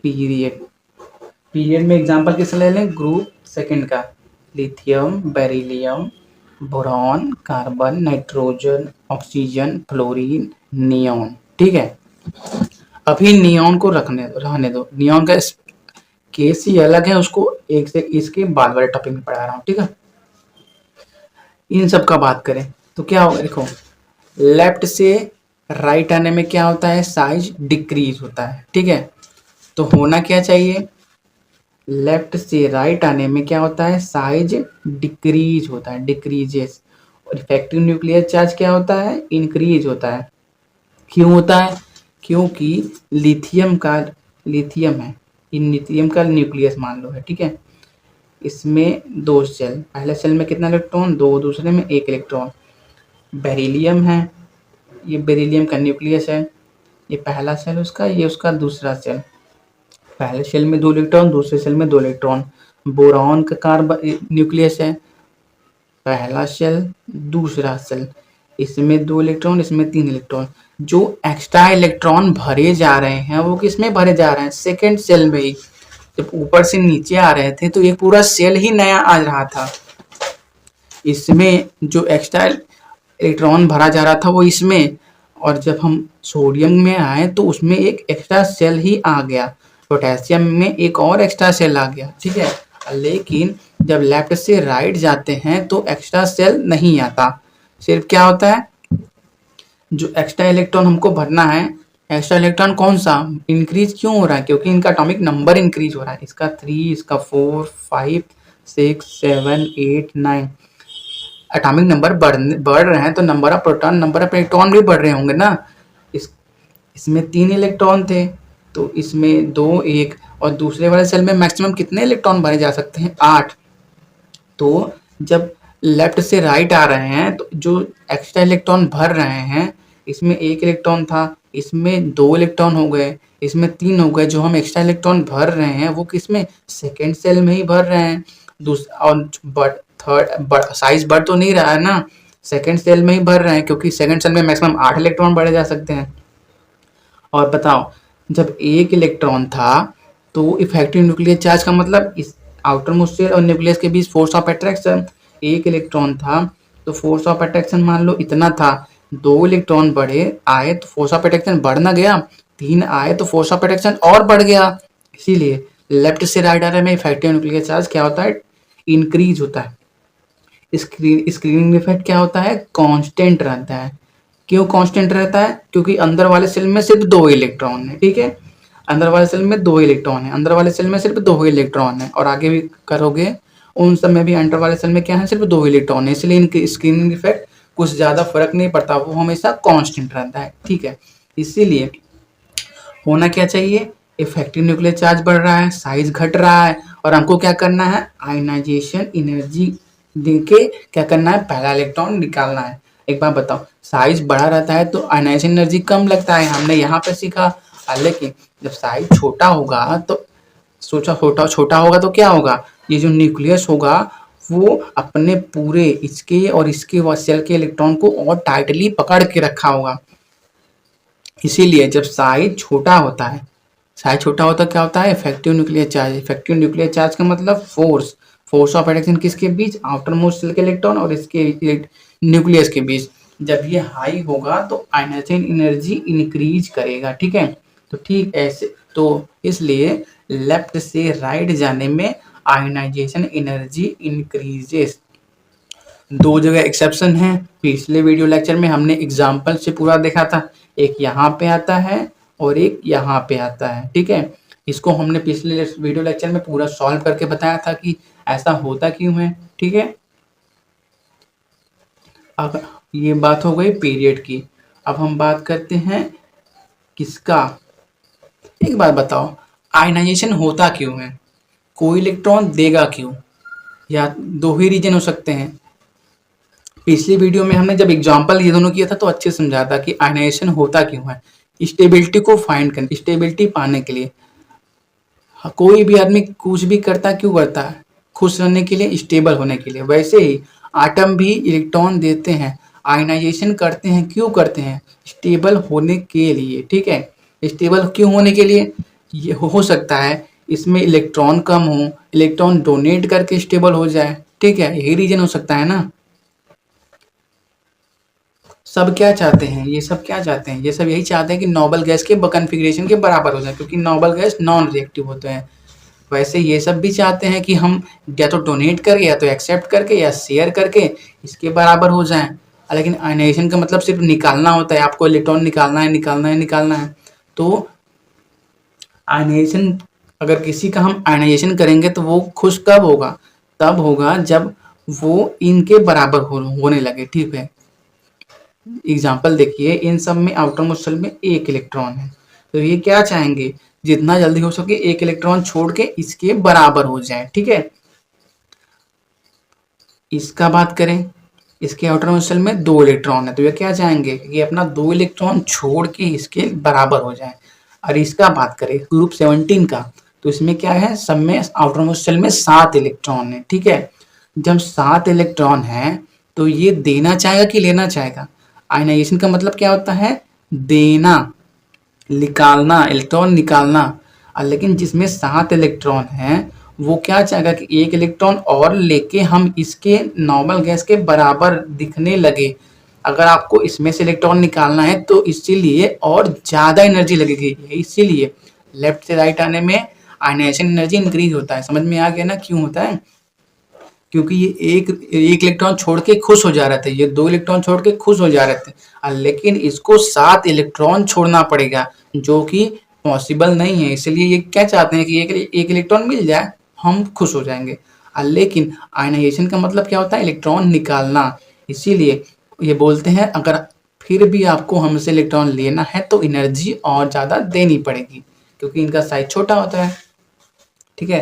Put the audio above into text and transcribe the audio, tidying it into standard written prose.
Period. Period में example किससे ले लें? ग्रुप सेकंड का, lithium, beryllium, boron, carbon, nitrogen, oxygen, fluorine, neon. ठीक है, अभी नियॉन को रहने दो। नियॉन का केस ही अलग है, उसको एक से इसके बाद वाले टॉपिक में पढ़ा रहा हूँ। ठीक है, इन सब का बात करें तो क्या होगा, देखो लेफ्ट से राइट आने में क्या होता है, साइज डिक्रीज होता है। ठीक है, तो होना क्या चाहिए, लेफ्ट से राइट आने में क्या होता है, साइज डिक्रीज होता है, डिक्रीजेस। और इफेक्टिव न्यूक्लियर चार्ज क्या होता है, इंक्रीज होता है। क्यों होता है, क्योंकि लिथियम है, इन लिथियम का न्यूक्लियस मान लो है। ठीक है, इसमें दो सेल, पहले सेल में कितना इलेक्ट्रॉन, दो, दूसरे में एक इलेक्ट्रॉन। बेरिलियम है, ये बेरिलियम का न्यूक्लियस है, ये पहला सेल उसका, ये उसका दूसरा सेल। पहले सेल में दो इलेक्ट्रॉन, दूसरे सेल में दो इलेक्ट्रॉन। बोरॉन का कार्बन न्यूक्लियस है, पहला सेल दूसरा सेल, इसमें दो इलेक्ट्रॉन, इसमें तीन इलेक्ट्रॉन। जो एक्स्ट्रा इलेक्ट्रॉन भरे जा रहे हैं वो किसमें भरे जा रहे हैं, सेकेंड सेल में ही। जब ऊपर से नीचे आ रहे थे तो एक पूरा सेल ही नया आ रहा था, इसमें जो एक्स्ट्रा इलेक्ट्रॉन भरा जा रहा था वो इसमें, और जब हम सोडियम में आए तो उसमें एक एक्स्ट्रा सेल ही आ गया, पोटेशियम में एक और एक्स्ट्रा सेल आ गया। ठीक है, लेकिन जब लेफ्ट से राइट जाते हैं तो एक्स्ट्रा सेल नहीं आता, सिर्फ क्या होता है, जो एक्स्ट्रा इलेक्ट्रॉन हमको भरना है, एक्स्ट्रा इलेक्ट्रॉन कौन सा इंक्रीज क्यों हो रहा है, क्योंकि इनका एटॉमिक नंबर इंक्रीज हो रहा है, इसका 3, इसका 4, 5, 6, 7, 8, 9 एटॉमिक नंबर बढ़ रहे हैं तो number of proton, number of electron भी बढ़ रहे होंगे ना। इसमें 3 इलेक्ट्रॉन थे तो इसमें 2, 1, और दूसरे वाले सेल में मैक्सिमम कितने इलेक्ट्रॉन भरे जा सकते हैं, 8। तो जब लेफ्ट से राइट आ रहे हैं तो जो एक्स्ट्रा इलेक्ट्रॉन भर रहे हैं, इसमें 1 इलेक्ट्रॉन था, इसमें 2 इलेक्ट्रॉन हो गए, इसमें 3 हो गए। जो हम एक्स्ट्रा इलेक्ट्रॉन भर रहे हैं वो किसमें, सेकेंड सेल में ही भर रहे हैं। और थर्ड साइज बढ़ तो नहीं रहा है ना, सेकेंड सेल में ही भर रहे हैं, क्योंकि सेकेंड सेल में मैक्सिमम 8 इलेक्ट्रॉन भरे जा सकते हैं। और बताओ, जब 1 इलेक्ट्रॉन था तो इफेक्टिव न्यूक्लियर चार्ज का मतलब इस आउटर मोस्ट शेल और न्यूक्लियस के बीच फोर्स ऑफ अट्रैक्शन, 1 इलेक्ट्रॉन था तो फोर्स ऑफ अट्रैक्शन मान लो इतना था, 2 इलेक्ट्रॉन बढ़े आए तो फोर्स ऑफ अट्रैक्शन बढ़ ना गया, 3 आए तो फोर्स ऑफ अट्रैक्शन और बढ़ गया। इसीलिए लेफ्ट से राइट आ रहे में इफेक्टिव न्यूक्लियर चार्ज क्या होता है, इंक्रीज होता है। स्क्रीनिंग इफेक्ट क्या होता है, कांस्टेंट रहता है। क्यों कांस्टेंट रहता है, क्योंकि अंदर वाले सेल में सिर्फ 2 इलेक्ट्रॉन है। ठीक है, अंदर वाले सेल में 2 इलेक्ट्रॉन है, अंदर वाले सेल में सिर्फ 2 इलेक्ट्रॉन है, और आगे भी करोगे उन सब में भी अंदर वाले सेल में क्या है, सिर्फ 2 इलेक्ट्रॉन है, इसलिए इनके स्क्रीनिंग इफेक्ट कुछ ज़्यादा फर्क नहीं पड़ता, वो हमेशा कांस्टेंट रहता है। ठीक है, इसीलिए होना क्या चाहिए, इफेक्टिव न्यूक्लियर चार्ज बढ़ रहा है, साइज घट रहा है, और हमको क्या करना है, आयनाइजेशन एनर्जी देके क्या करना है, पहला इलेक्ट्रॉन निकालना है। एक बार बताओ, साइज बड़ा रहता है तो आयनाइजेशन एनर्जी कम लगता है, हमने यहाँ पे सीखा। लेकिन जब साइज छोटा होगा तो सोचा छोटा होगा तो क्या होगा, ये जो न्यूक्लियस होगा वो अपने पूरे इसके और इसके सेल के इलेक्ट्रॉन को और टाइटली पकड़ के रखा होगा। इसीलिए जब साइज छोटा होता है, साइज छोटा होता क्या होता है, effective nuclear charge. Effective nuclear charge का मतलब फोर्स ऑफ अट्रैक्शन किसके बीच, आउटर मोस्ट सेल के इलेक्ट्रॉन और इसके न्यूक्लियस के बीच। जब ये हाई होगा तो आयनाइजेशन एनर्जी इंक्रीज करेगा। ठीक है, तो ठीक ऐसे तो इसलिए लेफ्ट से राइट जाने में आयनाइजेशन एनर्जी इंक्रीजेस। 2 जगह एक्सेप्शन है, पिछले वीडियो लेक्चर में हमने एग्जाम्पल से पूरा देखा था, एक यहाँ पे आता है और एक यहाँ पे आता है। ठीक है, इसको हमने पिछले वीडियो लेक्चर में पूरा सॉल्व करके बताया था कि ऐसा होता क्यों है। ठीक है, अब ये बात हो गई पीरियड की। अब हम बात करते हैं किसका, एक बात बताओ, आयनाइजेशन होता क्यों है, कोई इलेक्ट्रॉन देगा क्यों, या 2 ही रीजन हो सकते हैं। पिछली वीडियो में हमने जब एग्जांपल ये दोनों किया था तो अच्छे से समझाया था कि आयनाइजेशन होता क्यों है, स्टेबिलिटी को फाइंड करने, स्टेबिलिटी पाने के लिए। कोई भी आदमी कुछ भी करता क्यों करता है, खुश रहने के लिए, स्टेबल होने के लिए। वैसे ही आटम भी इलेक्ट्रॉन देते हैं, आयनाइजेशन करते हैं, क्यों करते हैं, स्टेबल होने के लिए। ठीक है, स्टेबल क्यों होने के लिए, ये हो सकता है इसमें इलेक्ट्रॉन कम हो, इलेक्ट्रॉन डोनेट करके स्टेबल हो जाए, ठीक है, यही रीजन हो सकता है ना। सब क्या चाहते हैं, ये सब क्या चाहते हैं, ये सब यही चाहते हैं कि नोबल गैस के कॉन्फ़िगरेशन के बराबर हो जाए, क्योंकि नोबल गैस नॉन रिएक्टिव होते हैं। वैसे ये सब भी चाहते हैं कि हम या तो डोनेट करके या तो एक्सेप्ट करके या शेयर करके इसके बराबर हो जाएं। लेकिन आयनाइजेशन का मतलब सिर्फ निकालना होता है, आपको इलेक्ट्रॉन निकालना है, निकालना है, निकालना है। तो आयनाइजेशन, अगर किसी का हम आयनाइजेशन करेंगे तो वो खुश कब होगा, तब होगा जब वो इनके बराबर होने लगे, ठीक है। एग्जाम्पल देखिए, इन सब में आउटर मोस्ट शेल में एक इलेक्ट्रॉन है, तो ये क्या चाहेंगे, जितना जल्दी हो सके एक इलेक्ट्रॉन छोड़ के इसके बराबर हो जाए, ठीक है। इसका बात करें, इसके आउटर मोस्ट शेल में 2 इलेक्ट्रॉन है, तो ये क्या चाहेंगे कि अपना 2 इलेक्ट्रॉन छोड़ के इसके बराबर हो जाए। और इसका बात करें ग्रुप 17 का, तो इसमें क्या है, सब में आउटर मोस्ट शेल में 7 इलेक्ट्रॉन है, ठीक है। जब 7 इलेक्ट्रॉन है तो ये देना चाहेगा कि लेना चाहेगा। आयनाइजेशन का मतलब क्या होता है, देना, निकालना, इलेक्ट्रॉन निकालना। लेकिन जिसमें 7 इलेक्ट्रॉन हैं वो क्या चाहेगा कि एक इलेक्ट्रॉन और लेके हम इसके नॉर्मल गैस के बराबर दिखने लगे। अगर आपको इसमें से इलेक्ट्रॉन निकालना है तो इसीलिए और ज़्यादा एनर्जी लगेगी, इसीलिए लेफ्ट से राइट आने में आयनाइजेशन एनर्जी इंक्रीज होता है। समझ में आ गया ना क्यों होता है, क्योंकि ये एक इलेक्ट्रॉन छोड़ के खुश हो जा रहे थे, ये 2 इलेक्ट्रॉन छोड़ के खुश हो जा रहे थे, लेकिन इसको 7 इलेक्ट्रॉन छोड़ना पड़ेगा जो कि पॉसिबल नहीं है। इसलिए ये क्या चाहते हैं कि एक इलेक्ट्रॉन मिल जाए, हम खुश हो जाएंगे। लेकिन आयनाइजेशन का मतलब क्या होता है, इलेक्ट्रॉन निकालना। इसीलिए ये बोलते हैं अगर फिर भी आपको हमसे इलेक्ट्रॉन लेना है तो एनर्जी और ज़्यादा देनी पड़ेगी, क्योंकि इनका साइज छोटा होता है, ठीक है।